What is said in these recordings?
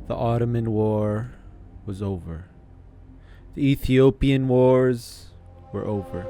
The Ottoman War was over. The Ethiopian wars were over.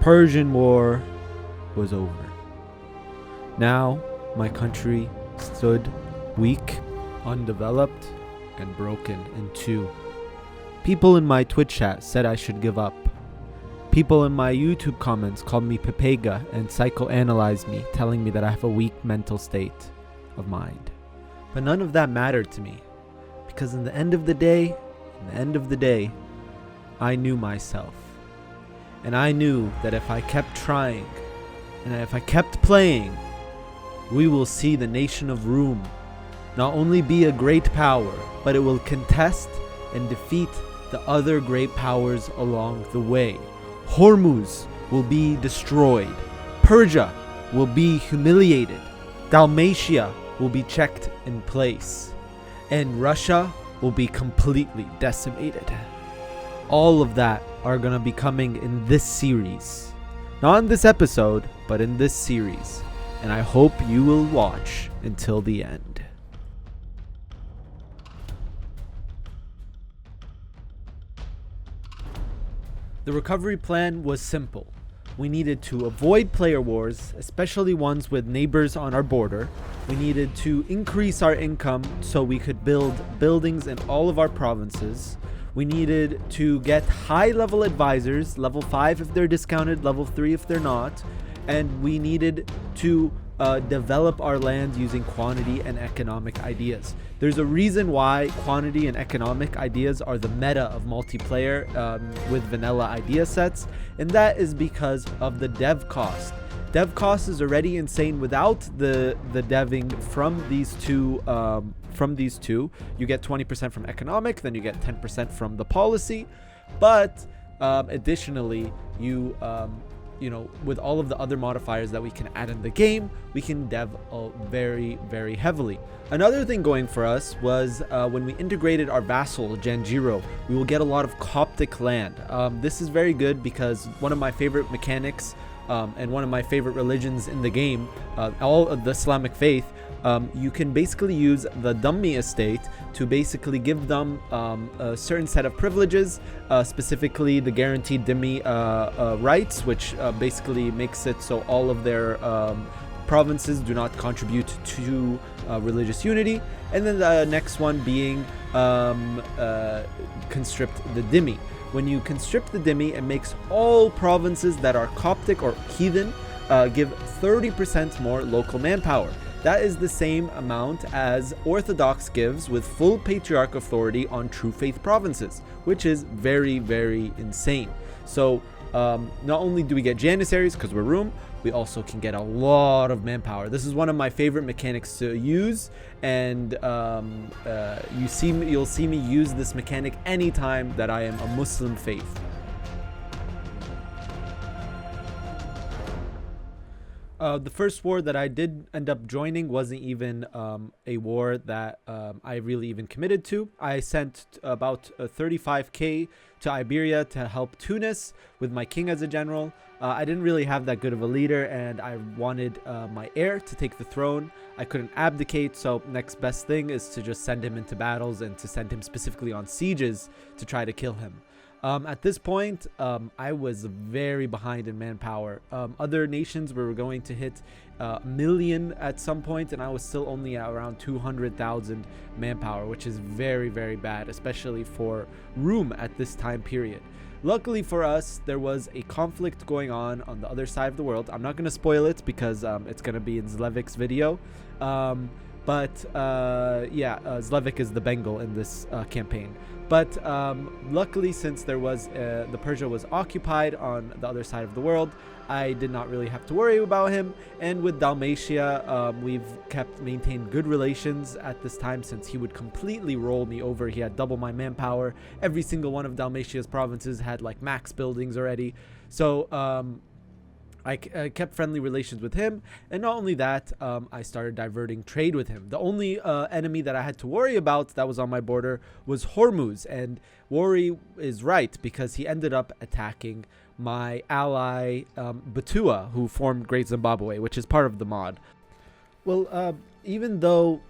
Persian War was over. Now my country stood weak, undeveloped, and broken in two. People in my Twitch chat said I should give up. People in my YouTube comments called me Pepega and psychoanalyzed me, telling me that I have a weak mental state of mind. But none of that mattered to me, because in the end of the day, I knew myself. And I knew that if I kept trying, and if I kept playing, we will see the nation of Rum not only be a great power, but it will contest and defeat the other great powers along the way. Hormuz will be destroyed. Persia will be humiliated. Dalmatia will be checked in place. And Russia will be completely decimated. All of that are going to be coming in this series. Not in this episode, but in this series. And I hope you will watch until the end. The recovery plan was simple. We needed to avoid player wars, especially ones with neighbors on our border. We needed to increase our income so we could build buildings in all of our provinces. We needed to get high-level advisors, level 5 if they're discounted, level 3 if they're not. And we needed to develop our land using quantity and economic ideas. There's a reason why quantity and economic ideas are the meta of multiplayer with vanilla idea sets, and that is because of the dev cost. Dev cost is already insane without the deving from these two. You get 20% from economic, then you get 10% from the policy, but additionally with all of the other modifiers that we can add in the game, we can dev very, very heavily. Another thing going for us was when we integrated our vassal, Janjiro, we will get a lot of Coptic land. This is very good because one of my favorite mechanics and one of my favorite religions in the game, all of the Islamic faith, you can basically use the Dhimi estate to basically give them a certain set of privileges, specifically the guaranteed Dhimi rights, which basically makes it so all of their provinces do not contribute to religious unity. And then the next one being constrict the Dhimi. When you constrict the Dhimi, it makes all provinces that are Coptic or heathen give 30% more local manpower. That is the same amount as Orthodox gives with full patriarch authority on true faith provinces, which is very, very insane. So not only do we get Janissaries because we're Rum, we also can get a lot of manpower. This is one of my favorite mechanics to use, and you'll see me use this mechanic anytime that I am a Muslim faith. The first war that I did end up joining wasn't even a war that I really even committed to. I sent about 35k to Iberia to help Tunis with my king as a general. I didn't really have that good of a leader, and I wanted my heir to take the throne. I couldn't abdicate, so next best thing is to just send him into battles and to send him specifically on sieges to try to kill him. At this point, I was very behind in manpower. Other nations were going to hit a million at some point, and I was still only at around 200,000 manpower, which is very, very bad, especially for Rum at this time period. Luckily for us, there was a conflict going on the other side of the world. I'm not going to spoil it because it's going to be in Zlevik's video. Zlevik is the Bengal in this campaign. But luckily, since there was the Persia was occupied on the other side of the world, I did not really have to worry about him. And with Dalmatia, we've maintained good relations at this time, since he would completely roll me over. He had double my manpower. Every single one of Dalmatia's provinces had like max buildings already. So I kept friendly relations with him, and not only that, I started diverting trade with him. The only enemy that I had to worry about that was on my border was Hormuz, and worry is right because he ended up attacking my ally Batua, who formed Great Zimbabwe, which is part of the mod. Well, even though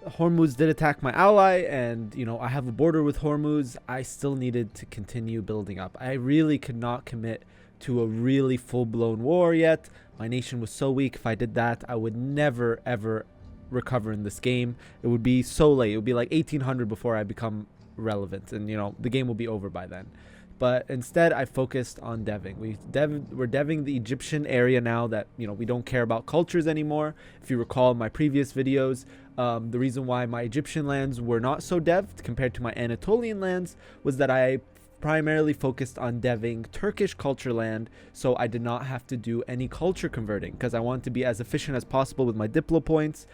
Hormuz did attack my ally, and I have a border with Hormuz. I still needed to continue building up. I really could not commit to a really full-blown war yet. My nation was so weak. If I did that, I would never ever recover in this game. It would be so late. It would be like 1800 before I become relevant, and the game will be over by then. But instead, I focused on deving. We're deving the Egyptian area now that we don't care about cultures anymore. If you recall my previous videos, the reason why my Egyptian lands were not so deved compared to my Anatolian lands was that I primarily focused on deving Turkish culture land, so I did not have to do any culture converting because I wanted to be as efficient as possible with my diplo points.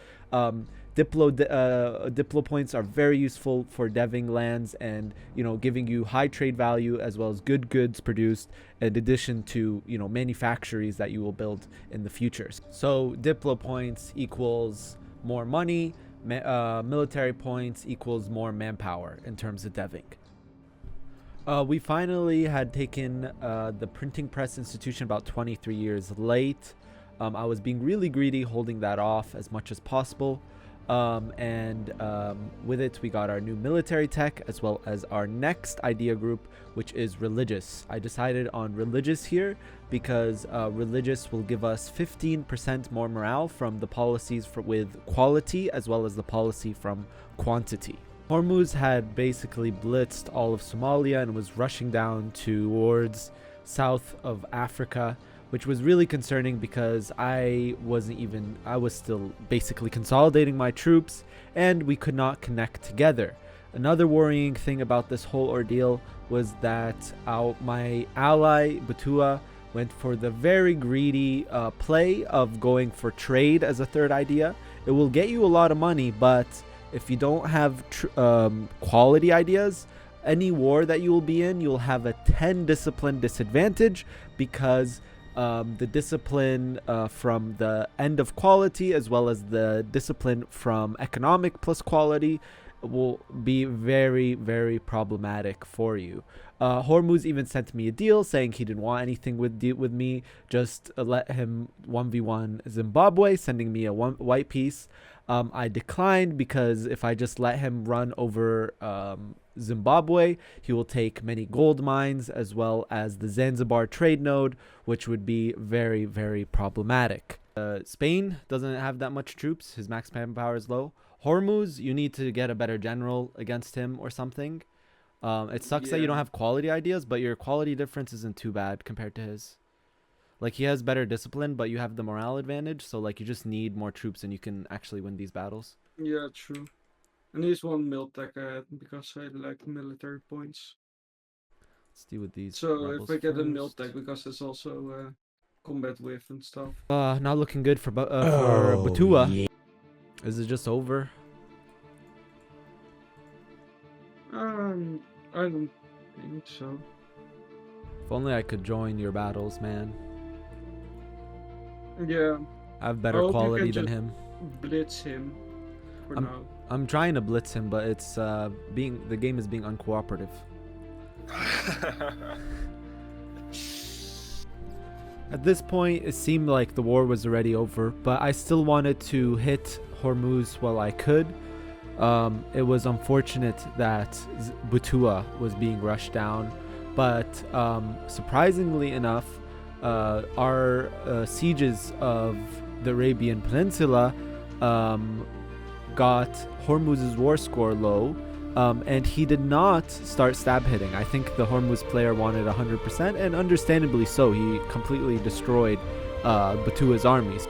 Diplo points are very useful for deving lands and giving you high trade value as well as good goods produced, in addition to manufactories that you will build in the future. So diplo points equals more money, military points equals more manpower in terms of deving. We finally had taken the printing press institution about 23 years late. I was being really greedy, holding that off as much as possible. With it, we got our new military tech as well as our next idea group, which is religious. I decided on religious here because religious will give us 15% more morale from the policies with quality as well as the policy from quantity. Hormuz had basically blitzed all of Somalia and was rushing down towards south of Africa, which was really concerning because I was still basically consolidating my troops and we could not connect together. Another worrying thing about this whole ordeal was that my ally Butua went for the very greedy play of going for trade as a third idea. It will get you a lot of money, but if you don't have quality ideas, any war that you will be in, you'll have a 10 discipline disadvantage because the discipline from the end of quality as well as the discipline from economic plus quality will be very, very problematic for you. Hormuz even sent me a deal saying he didn't want anything with me, just let him 1v1 Zimbabwe, sending me a white piece. I declined because if I just let him run over Zimbabwe, he will take many gold mines as well as the Zanzibar trade node, which would be very, very problematic. Spain doesn't have that much troops. His max manpower is low. Hormuz, you need to get a better general against him or something. It sucks that you don't have quality ideas, but your quality difference isn't too bad compared to his. Like, he has better discipline, but you have the morale advantage, so like you just need more troops and you can actually win these battles. Yeah, true. And he's one mil tech ahead because I like military points. Let's deal with these. So if I get a mil tech, because it's also combat wave and stuff. Not looking good for Butua. Yeah. Is it just over? I don't think so. If only I could join your battles, man. Yeah. I have better quality than him. Blitz him for now. I'm trying to blitz him, but it's the game is being uncooperative. At this point, it seemed like the war was already over, but I still wanted to hit Hormuz while I could. It was unfortunate that Butua was being rushed down, but surprisingly enough, our sieges of the Arabian Peninsula got Hormuz's war score low, and he did not start stab hitting. I think the Hormuz player wanted 100%, and understandably so. He completely destroyed Butua's armies.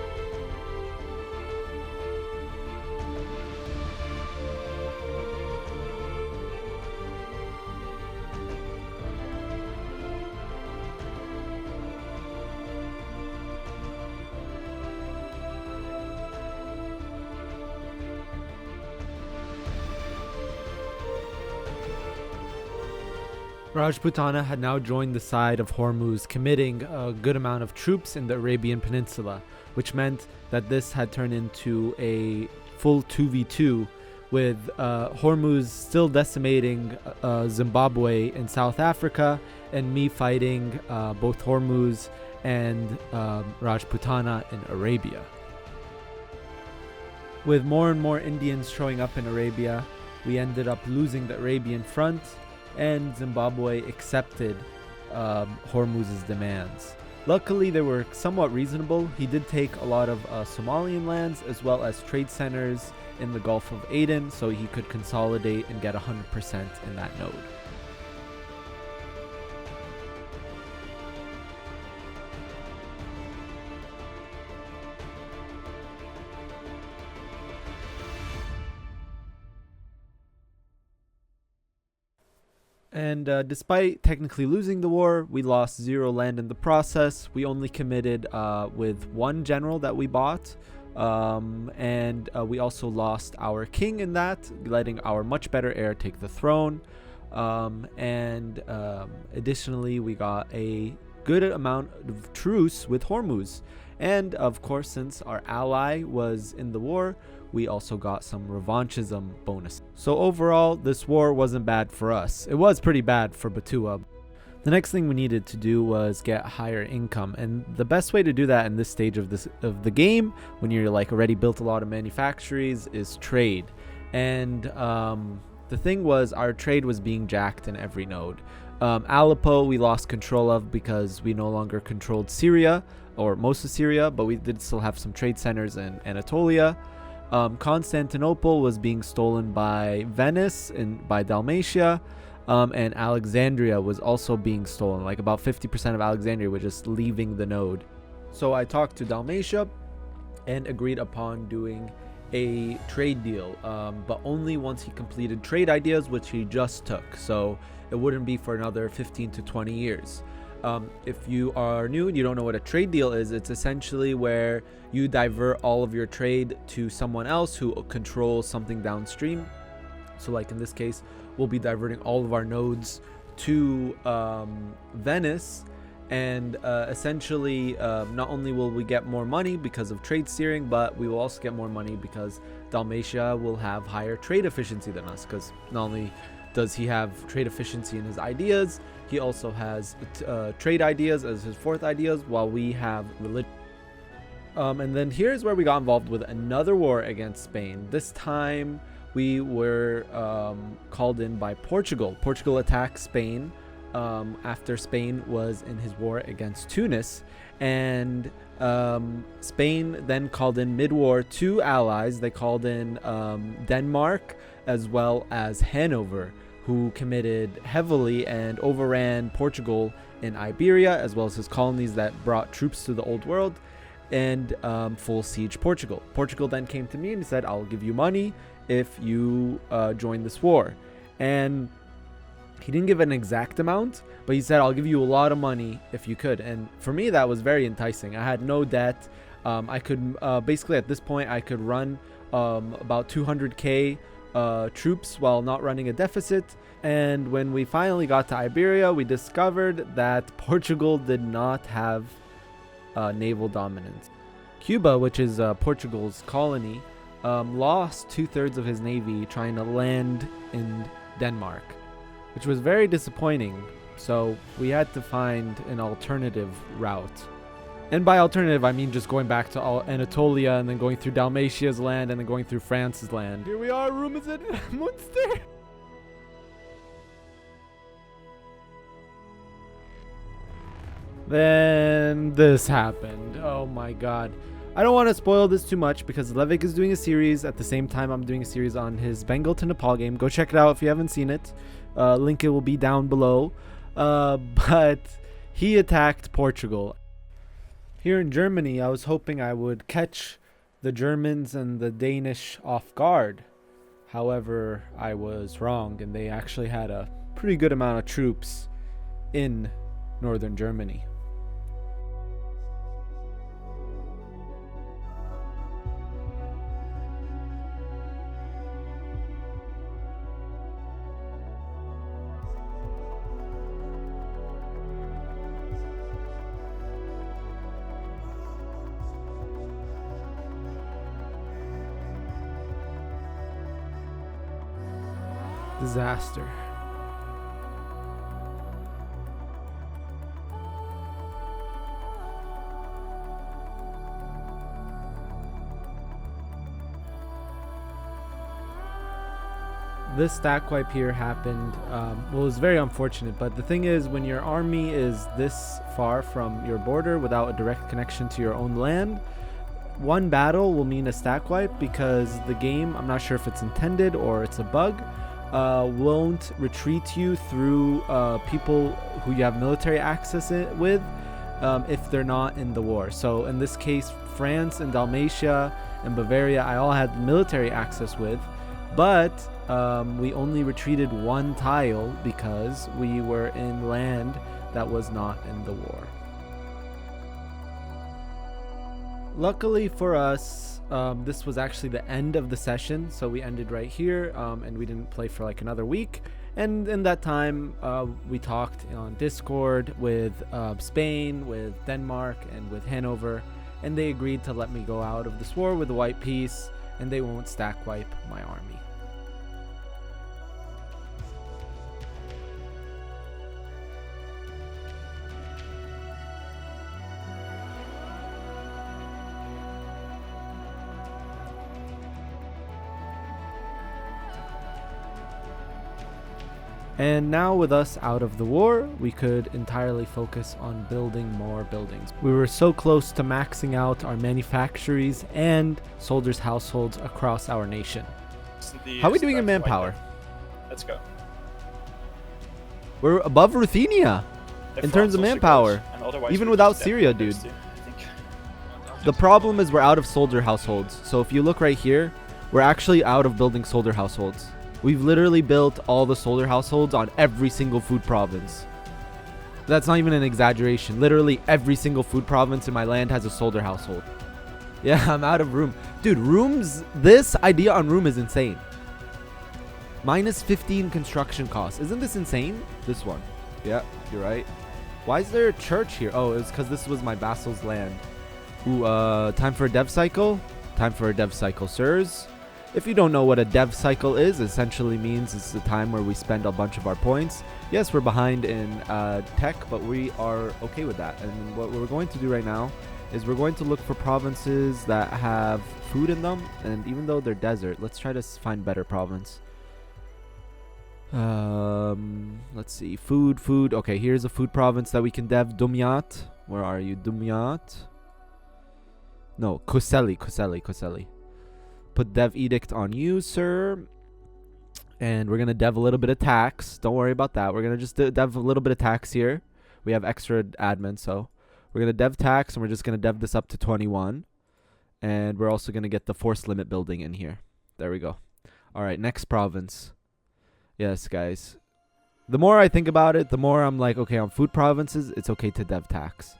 Rajputana had now joined the side of Hormuz, committing a good amount of troops in the Arabian Peninsula, which meant that this had turned into a full 2v2, with Hormuz still decimating Zimbabwe in South Africa, and me fighting both Hormuz and Rajputana in Arabia. With more and more Indians showing up in Arabia, we ended up losing the Arabian front, and Zimbabwe accepted Hormuz's demands. Luckily, they were somewhat reasonable. He did take a lot of Somalian lands as well as trade centers in the Gulf of Aden, so he could consolidate and get 100% in that node. And despite technically losing the war, we lost 0 land in the process. We only committed with 1 general that we bought. And we also lost our king in that, letting our much better heir take the throne. Additionally, we got a good amount of truce with Hormuz. And of course, since our ally was in the war, we also got some revanchism bonus. So overall, this war wasn't bad for us. It was pretty bad for Batua. The next thing we needed to do was get higher income, and the best way to do that in this stage of the game, when you're like already built a lot of manufactories, is trade. And the thing was, our trade was being jacked in every node. Aleppo we lost control of because we no longer controlled Syria, or most of Syria, but we did still have some trade centers in Anatolia. Constantinople was being stolen by Venice and by Dalmatia, and Alexandria was also being stolen. Like about 50% of Alexandria was just leaving the node. So I talked to Dalmatia and agreed upon doing a trade deal, but only once he completed trade ideas, which he just took. So it wouldn't be for another 15 to 20 years. If you are new and you don't know what a trade deal is, it's essentially where you divert all of your trade to someone else who controls something downstream. So like in this case, we'll be diverting all of our nodes to Venice, and essentially not only will we get more money because of trade steering, but we will also get more money because Dalmatia will have higher trade efficiency than us, because not only does he have trade efficiency in his ideas, he also has trade ideas as his 4th ideas, while we have religion. And then here's where we got involved with another war against Spain. This time we were called in by Portugal. Portugal attacked Spain after Spain was in his war against Tunis. And Spain then called in mid-war 2 allies. They called in Denmark as well as Hanover, who committed heavily and overran Portugal in Iberia, as well as his colonies that brought troops to the Old World, and full siege Portugal. Portugal then came to me and said, I'll give you money if you join this war. And he didn't give an exact amount, but he said, I'll give you a lot of money if you could. And for me, that was very enticing. I had no debt. I could basically at this point, I could run about 200k troops while not running a deficit. And when we finally got to Iberia, we discovered that Portugal did not have naval dominance. Cuba, which is Portugal's colony, lost 2/3 of his navy trying to land in Denmark, which was very disappointing. So we had to find an alternative route. And by alternative, I mean just going back to Anatolia and then going through Dalmatia's land and then going through France's land. Here we are, Rum Monster. Then this happened. Oh my god. I don't want to spoil this too much because Levik is doing a series at the same time I'm doing a series on his Bengal to Nepal game. Go check it out if you haven't seen it. Link it will be down below. But he attacked Portugal. Here in Germany, I was hoping I would catch the Germans and the Danish off guard. However, I was wrong, and they actually had a pretty good amount of troops in northern Germany. Disaster. this stack wipe here happened. Well, it was very unfortunate, but the thing is, when your army is this far from your border without a direct connection to your own land, one battle will mean a stack wipe, because the game, I'm not sure if it's intended or it's a bug, won't retreat you through people who you have military access with if they're not in the war. So in this case, France and Dalmatia and Bavaria, I all had military access with, but we only retreated one tile because we were in land that was not in the war. Luckily for us, this was actually the end of the session, so we ended right here, and we didn't play for like another week. And in that time, we talked on Discord with Spain, with Denmark, and with Hanover, and they agreed to let me go out of this war with a white piece, and they won't stack wipe my army. And now with us out of the war, we could entirely focus on building more buildings. We were so close to maxing out our manufactories and soldiers' households across our nation. How are we doing in manpower? Let's go. We're above Ruthenia in terms of manpower, even without Syria, dude. The problem is we're out of soldier households. So if you look right here, we're actually out of building soldier households. We've literally built all the soldier households on every single food province. That's not even an exaggeration. Literally every single food province in my land has a soldier household. Yeah, I'm out of room. Dude, rooms, this idea on room is insane. Minus 15 construction costs. Isn't this insane? This one. Yeah, you're right. Why is there a church here? Oh, it's because this was my vassal's land. Ooh, time for a dev cycle? Time for a dev cycle, sirs. If you don't know what a dev cycle is, it essentially means it's the time where we spend a bunch of our points. Yes, we're behind in tech, but we are okay with that. And what we're going to do right now is we're going to look for provinces that have food in them. And even though they're desert, let's try to find better province. Let's see. Food. Okay, here's a food province that we can dev. Dumyat. Where are you? Dumyat. No, Koseli. Put dev edict on you, sir. And we're going to dev a little bit of tax. Don't worry about that. We're going to just dev a little bit of tax here. We have extra admin, so we're going to dev tax, and we're just going to dev this up to 21. And we're also going to get the force limit building in here. There we go. All right, next province. Yes, guys. The more I think about it, the more I'm like, okay, on food provinces, it's okay to dev tax.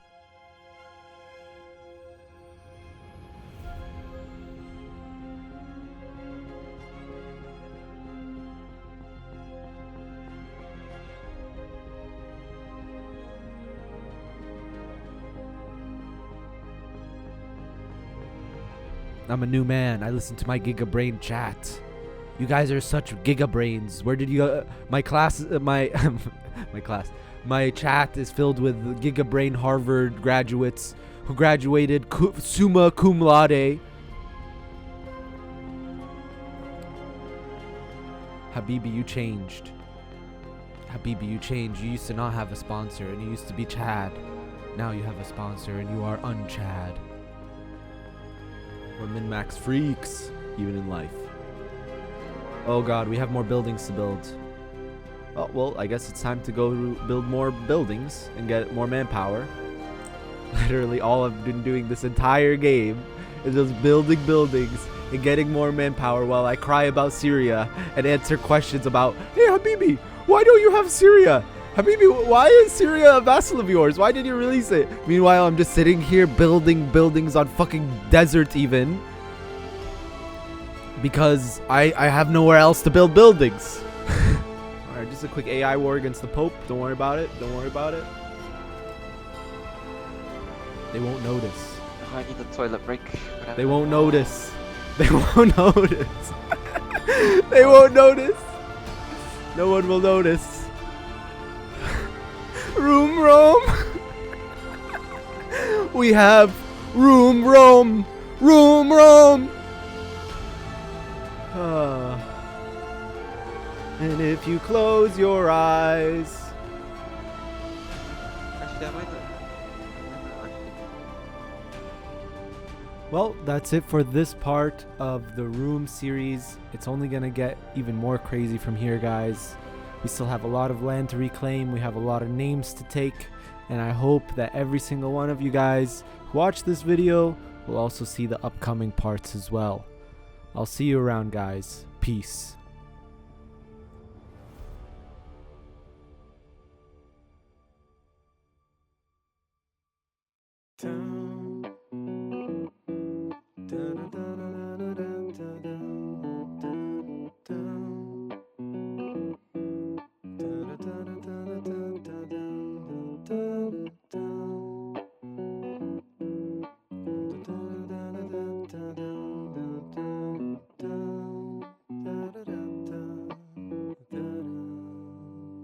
I'm a new man. I listen to my Gigabrain chat. You guys are such Gigabrains. Where did you go? My class, my chat is filled with Gigabrain Harvard graduates who graduated summa cum laude. Habibi, you changed. Habibi, you changed. You used to not have a sponsor, and you used to be Chad. Now you have a sponsor, and you are un-Chad. We're min-max freaks, even in life. Oh god, we have more buildings to build. Oh, well, I guess it's time to go build more buildings and get more manpower. Literally all I've been doing this entire game is just building buildings and getting more manpower while I cry about Syria and answer questions about, hey Habibi, why don't you have Syria? Habibi, why is Syria a vassal of yours? Why did you release it? Meanwhile, I'm just sitting here building buildings on fucking desert even. Because I have nowhere else to build buildings. Alright, just a quick AI war against the Pope. Don't worry about it. Don't worry about it. They won't notice. Oh, I need a toilet break. They won't notice. They won't notice. They won't notice. No one will notice. Room Rome. We have Room Rome. Room Rome. And if you close your eyes. Well, that's it for this part of the Room series. It's only gonna get even more crazy from here, guys. We still have a lot of land to reclaim. We have a lot of names to take. And I hope that every single one of you guys who watch this video will also see the upcoming parts as well. I'll see you around, guys. Peace.